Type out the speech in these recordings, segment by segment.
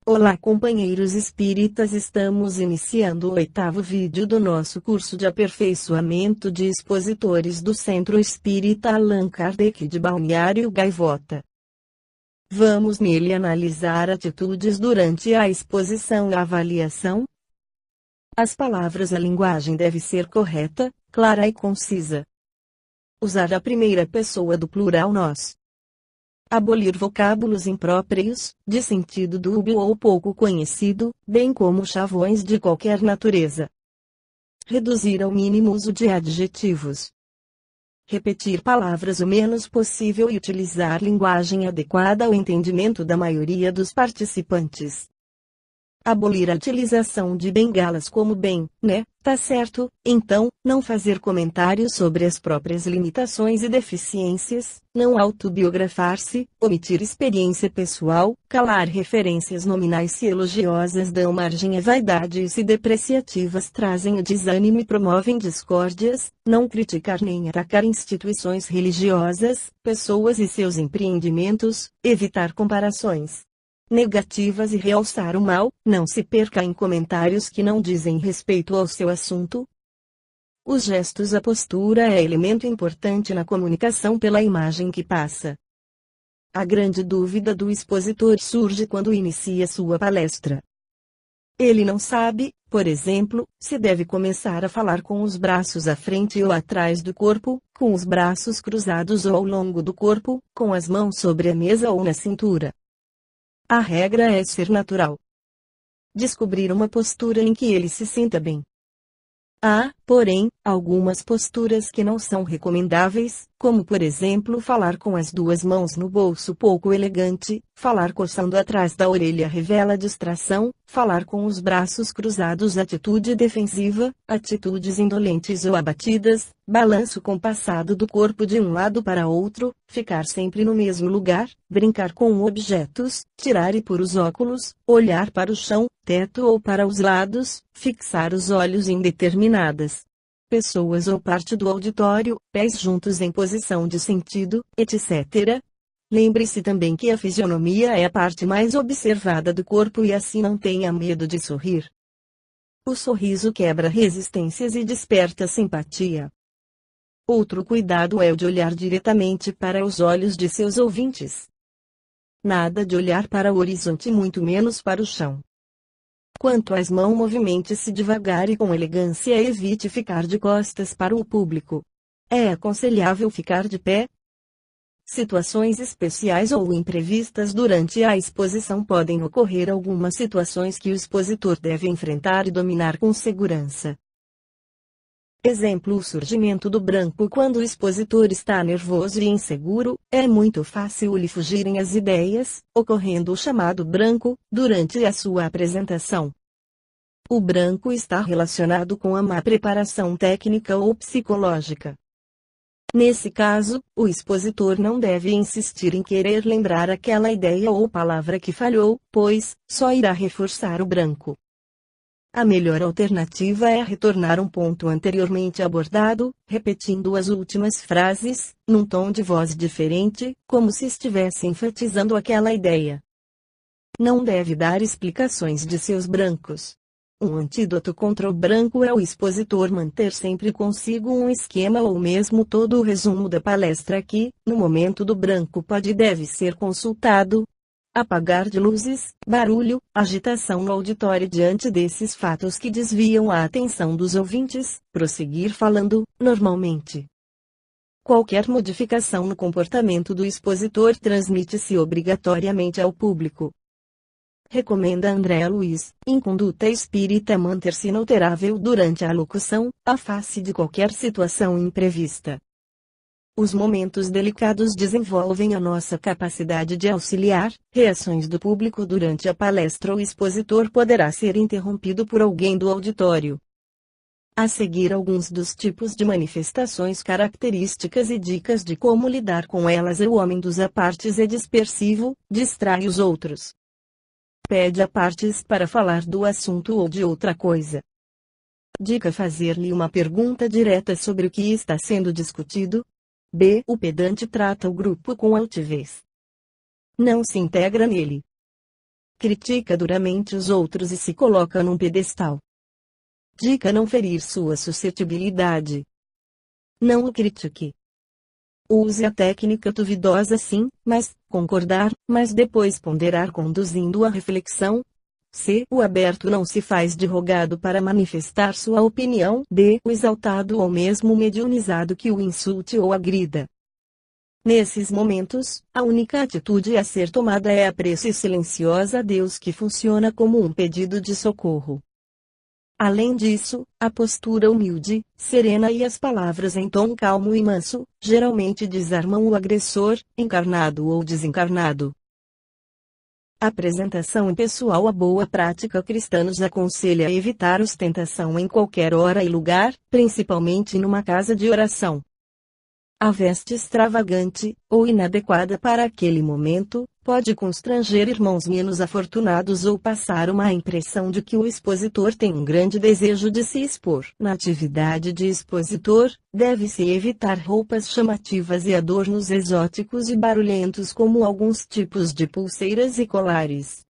Olá, companheiros espíritas, estamos iniciando o 8º vídeo do nosso curso de aperfeiçoamento de expositores do Centro Espírita Allan Kardec de Balneário Gaivota. Vamos nele analisar atitudes durante a exposição e avaliação. As palavras, a linguagem deve ser correta, clara e concisa. Usar a primeira pessoa do plural nós. Abolir vocábulos impróprios, de sentido dúbio ou pouco conhecido, bem como chavões de qualquer natureza. Reduzir ao mínimo o uso de adjetivos. Repetir palavras o menos possível e utilizar linguagem adequada ao entendimento da maioria dos participantes. Abolir a utilização de bengalas como bem, né, tá certo, então, não fazer comentários sobre as próprias limitações e deficiências, não autobiografar-se, omitir experiência pessoal, calar referências nominais se elogiosas dão margem à vaidade e se depreciativas trazem o desânimo e promovem discórdias, não criticar nem atacar instituições religiosas, pessoas e seus empreendimentos, evitar comparações negativas e realçar o mal, não se perca em comentários que não dizem respeito ao seu assunto. Os gestos, a postura é elemento importante na comunicação pela imagem que passa. A grande dúvida do expositor surge quando inicia sua palestra. Ele não sabe, por exemplo, se deve começar a falar com os braços à frente ou atrás do corpo, com os braços cruzados ou ao longo do corpo, com as mãos sobre a mesa ou na cintura. A regra é ser natural. Descobrir uma postura em que ele se sinta bem. Há, porém, algumas posturas que não são recomendáveis, como por exemplo falar com as duas mãos no bolso pouco elegante, falar coçando atrás da orelha revela distração, falar com os braços cruzados atitude defensiva, atitudes indolentes ou abatidas, balanço compassado do corpo de um lado para outro, ficar sempre no mesmo lugar, brincar com objetos, tirar e pôr os óculos, olhar para o chão, teto ou para os lados, fixar os olhos em determinadas pessoas ou parte do auditório, pés juntos em posição de sentido, etc. Lembre-se também que a fisionomia é a parte mais observada do corpo e assim não tenha medo de sorrir. O sorriso quebra resistências e desperta simpatia. Outro cuidado é o de olhar diretamente para os olhos de seus ouvintes. Nada de olhar para o horizonte, muito menos para o chão. Quanto às mãos, movimente-se devagar e com elegância e evite ficar de costas para o público. É aconselhável ficar de pé. Situações especiais ou imprevistas durante a exposição podem ocorrer algumas situações que o expositor deve enfrentar e dominar com segurança. Exemplo: o surgimento do branco. Quando o expositor está nervoso e inseguro, é muito fácil lhe fugirem as ideias, ocorrendo o chamado branco, durante a sua apresentação. O branco está relacionado com a má preparação técnica ou psicológica. Nesse caso, o expositor não deve insistir em querer lembrar aquela ideia ou palavra que falhou, pois só irá reforçar o branco. A melhor alternativa é retornar um ponto anteriormente abordado, repetindo as últimas frases, num tom de voz diferente, como se estivesse enfatizando aquela ideia. Não deve dar explicações de seus brancos. Um antídoto contra o branco é o expositor manter sempre consigo um esquema ou mesmo todo o resumo da palestra que, no momento do branco, pode e deve ser consultado. Apagar de luzes, barulho, agitação no auditório diante desses fatos que desviam a atenção dos ouvintes, prosseguir falando, normalmente. Qualquer modificação no comportamento do expositor transmite-se obrigatoriamente ao público. Recomenda André Luiz, em Conduta Espírita, manter-se inalterável durante a locução, à face de qualquer situação imprevista. Os momentos delicados desenvolvem a nossa capacidade de auxiliar reações do público durante a palestra. O expositor poderá ser interrompido por alguém do auditório. A seguir, alguns dos tipos de manifestações características e dicas de como lidar com elas. O homem dos apartes é dispersivo, distrai os outros. Pede apartes para falar do assunto ou de outra coisa. Dica: fazer-lhe uma pergunta direta sobre o que está sendo discutido. B. O pedante trata o grupo com altivez. Não se integra nele. critica duramente os outros e se coloca num pedestal. Dica: não ferir sua suscetibilidade. Não o critique. Use a técnica duvidosa sim, mas concordar, mas depois ponderar conduzindo a reflexão. C. O aberto não se faz de rogado para manifestar sua opinião. D. O exaltado ou mesmo mediunizado que o insulte ou agrida. Nesses momentos, a única atitude a ser tomada é a prece silenciosa a Deus, que funciona como um pedido de socorro. Além disso, a postura humilde, serena e as palavras em tom calmo e manso, geralmente desarmam o agressor, encarnado ou desencarnado. Apresentação pessoal. A boa prática cristã nos aconselha a evitar ostentação em qualquer hora e lugar, principalmente numa casa de oração. A veste extravagante, ou inadequada para aquele momento, pode constranger irmãos menos afortunados ou passar uma impressão de que o expositor tem um grande desejo de se expor. Na atividade de expositor, deve-se evitar roupas chamativas e adornos exóticos e barulhentos como alguns tipos de pulseiras e colares.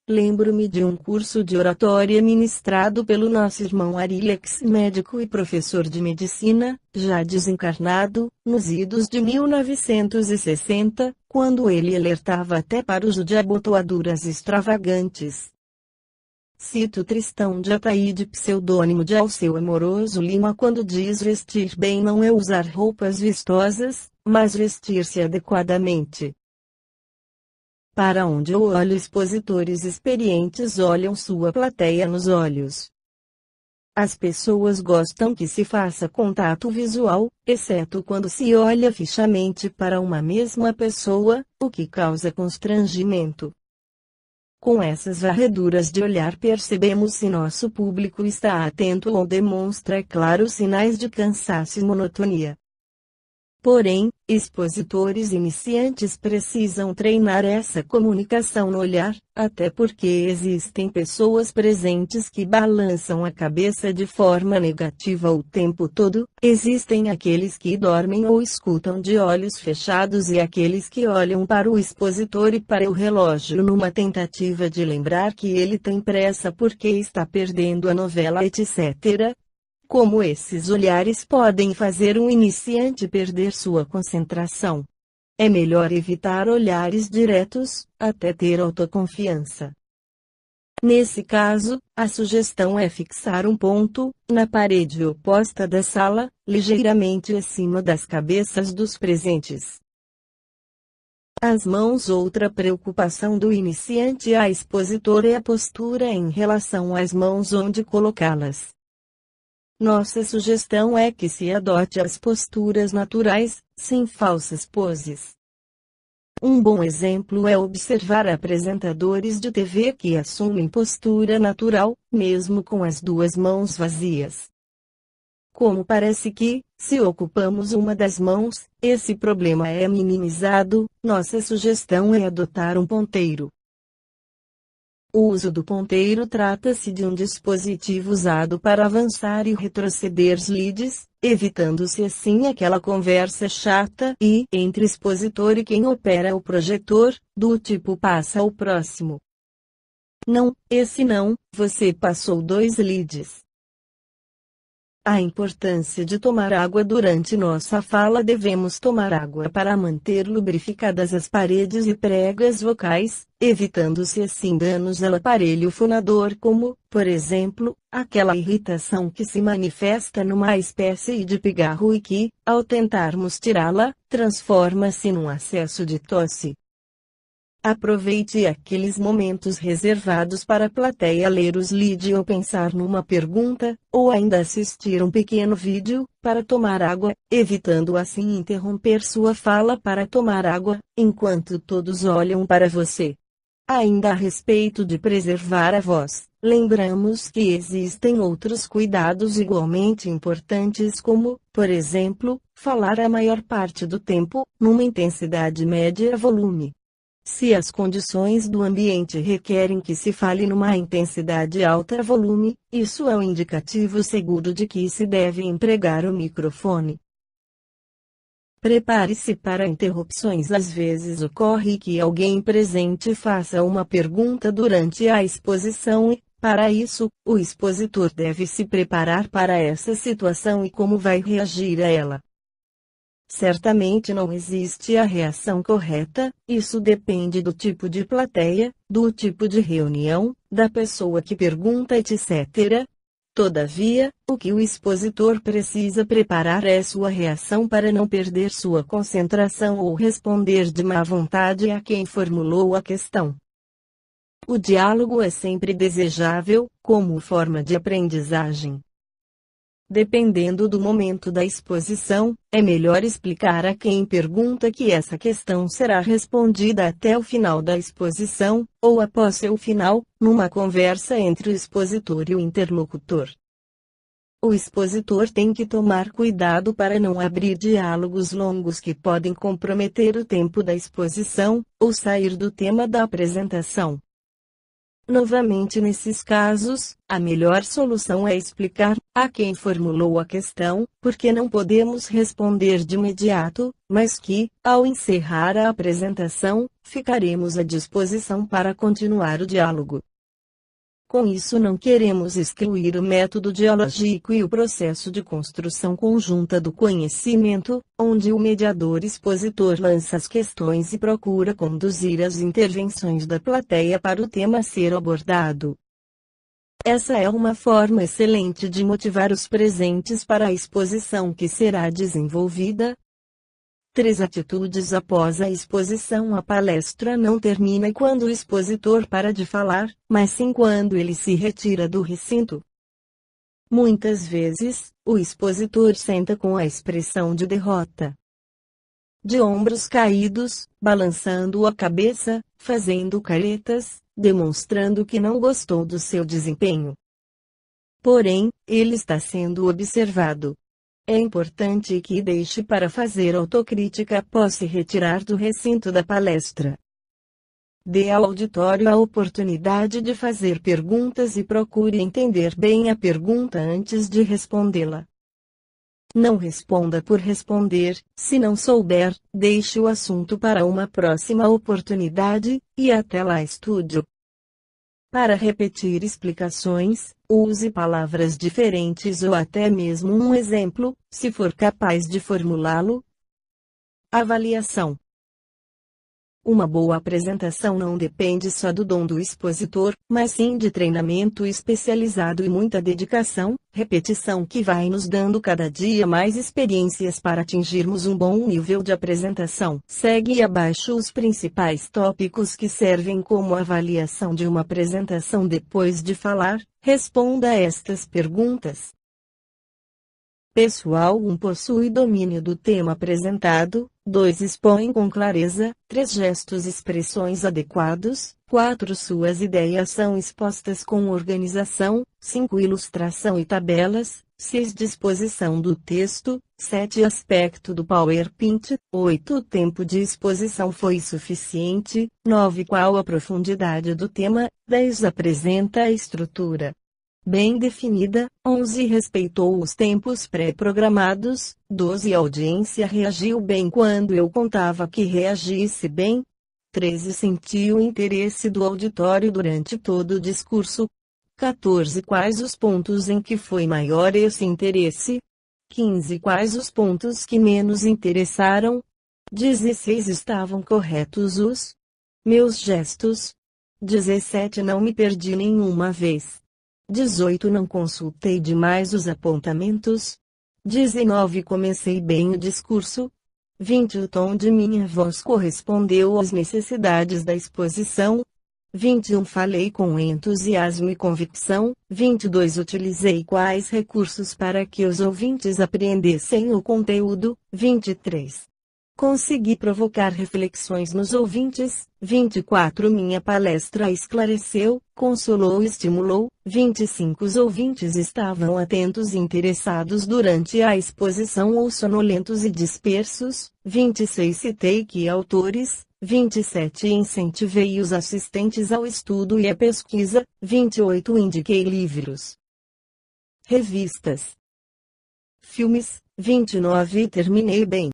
Lembro-me de um curso de oratória ministrado pelo nosso irmão Arilex, médico e professor de medicina, já desencarnado, nos idos de 1960, quando ele alertava até para o uso de abotoaduras extravagantes. Cito Tristão de Ataíde, pseudônimo de Alceu Amoroso Lima, quando diz: vestir bem não é usar roupas vistosas, mas vestir-se adequadamente. Para onde eu olho, expositores experientes olham sua plateia nos olhos. As pessoas gostam que se faça contato visual, exceto quando se olha fixamente para uma mesma pessoa, o que causa constrangimento. Com essas varreduras de olhar percebemos se nosso público está atento ou demonstra claros sinais de cansaço e monotonia. Porém, expositores iniciantes precisam treinar essa comunicação no olhar, até porque existem pessoas presentes que balançam a cabeça de forma negativa o tempo todo, existem aqueles que dormem ou escutam de olhos fechados e aqueles que olham para o expositor e para o relógio numa tentativa de lembrar que ele tem pressa porque está perdendo a novela, etc. Como esses olhares podem fazer um iniciante perder sua concentração? É melhor evitar olhares diretos, até ter autoconfiança. Nesse caso, a sugestão é fixar um ponto, na parede oposta da sala, ligeiramente acima das cabeças dos presentes. As mãos. Outra preocupação do iniciante a expositor é a postura em relação às mãos, onde colocá-las. Nossa sugestão é que se adote as posturas naturais, sem falsas poses. Um bom exemplo é observar apresentadores de TV que assumem postura natural, mesmo com as duas mãos vazias. Como parece que, se ocupamos uma das mãos, esse problema é minimizado, nossa sugestão é adotar um ponteiro. O uso do ponteiro trata-se de um dispositivo usado para avançar e retroceder slides, evitando-se assim aquela conversa chata e entre expositor e quem opera o projetor, do tipo passa ao próximo. Não, esse não, você passou 2 slides. A importância de tomar água durante nossa fala. Devemos tomar água para manter lubrificadas as paredes e pregas vocais, evitando-se assim danos ao aparelho fonador como, por exemplo, aquela irritação que se manifesta numa espécie de pigarro e que, ao tentarmos tirá-la, transforma-se num acesso de tosse. Aproveite aqueles momentos reservados para a plateia ler os slides ou pensar numa pergunta, ou ainda assistir um pequeno vídeo, para tomar água, evitando assim interromper sua fala para tomar água, enquanto todos olham para você. Ainda a respeito de preservar a voz, lembramos que existem outros cuidados igualmente importantes como, por exemplo, falar a maior parte do tempo, numa intensidade média volume. Se as condições do ambiente requerem que se fale numa intensidade alta volume, isso é um indicativo seguro de que se deve empregar o microfone. Prepare-se para interrupções. Às vezes ocorre que alguém presente faça uma pergunta durante a exposição e, para isso, o expositor deve se preparar para essa situação e como vai reagir a ela. Certamente não existe a reação correta, isso depende do tipo de plateia, do tipo de reunião, da pessoa que pergunta, etc. Todavia, o que o expositor precisa preparar é sua reação para não perder sua concentração ou responder de má vontade a quem formulou a questão. O diálogo é sempre desejável, como forma de aprendizagem. Dependendo do momento da exposição, é melhor explicar a quem pergunta que essa questão será respondida até o final da exposição, ou após seu final, numa conversa entre o expositor e o interlocutor. O expositor tem que tomar cuidado para não abrir diálogos longos que podem comprometer o tempo da exposição, ou sair do tema da apresentação. Novamente, nesses casos, a melhor solução é explicar a quem formulou a questão, porque não podemos responder de imediato, mas que, ao encerrar a apresentação, ficaremos à disposição para continuar o diálogo. Com isso não queremos excluir o método dialógico e o processo de construção conjunta do conhecimento, onde o mediador expositor lança as questões e procura conduzir as intervenções da plateia para o tema a ser abordado. Essa é uma forma excelente de motivar os presentes para a exposição que será desenvolvida. 3 atitudes após a exposição. A palestra não termina quando o expositor para de falar, mas sim quando ele se retira do recinto. Muitas vezes, o expositor senta com a expressão de derrota, de ombros caídos, balançando a cabeça, fazendo caretas, demonstrando que não gostou do seu desempenho. Porém, ele está sendo observado. É importante que deixe para fazer autocrítica após se retirar do recinto da palestra. Dê ao auditório a oportunidade de fazer perguntas e procure entender bem a pergunta antes de respondê-la. Não responda por responder, se não souber, deixe o assunto para uma próxima oportunidade, e até lá estude. Para repetir explicações, use palavras diferentes ou até mesmo um exemplo, se for capaz de formulá-lo. Avaliação. Uma boa apresentação não depende só do dom do expositor, mas sim de treinamento especializado e muita dedicação, repetição que vai nos dando cada dia mais experiências para atingirmos um bom nível de apresentação. Segue abaixo os principais tópicos que servem como avaliação de uma apresentação. Depois de falar, responda a estas perguntas. Pessoal: 1. Possui domínio do tema apresentado. 2. Expõe com clareza. 3. Gestos e expressões adequados. 4. Suas ideias são expostas com organização. 5. Ilustração e tabelas. 6. Disposição do texto. 7. Aspecto do PowerPoint. 8. O tempo de exposição foi suficiente. 9. Qual a profundidade do tema. 10. Apresenta a estrutura bem definida. 11. Respeitou os tempos pré-programados. 12. A audiência reagiu bem quando eu contava que reagisse bem. 13. Sentiu o interesse do auditório durante todo o discurso. 14. Quais os pontos em que foi maior esse interesse? 15. Quais os pontos que menos interessaram? 16. Estavam corretos os meus gestos? 17. Não me perdi nenhuma vez. 18. Não consultei demais os apontamentos. 19. Comecei bem o discurso. 20. O tom de minha voz correspondeu às necessidades da exposição. 21. Falei com entusiasmo e convicção. 22. Utilizei quais recursos para que os ouvintes apreendessem o conteúdo. 23. Consegui provocar reflexões nos ouvintes. 24. Minha palestra esclareceu, consolou e estimulou. 25. Os ouvintes estavam atentos e interessados durante a exposição ou sonolentos e dispersos. 26. Citei que autores. 27. Incentivei os assistentes ao estudo e à pesquisa. 28. Indiquei livros, revistas, filmes. 29. Terminei bem.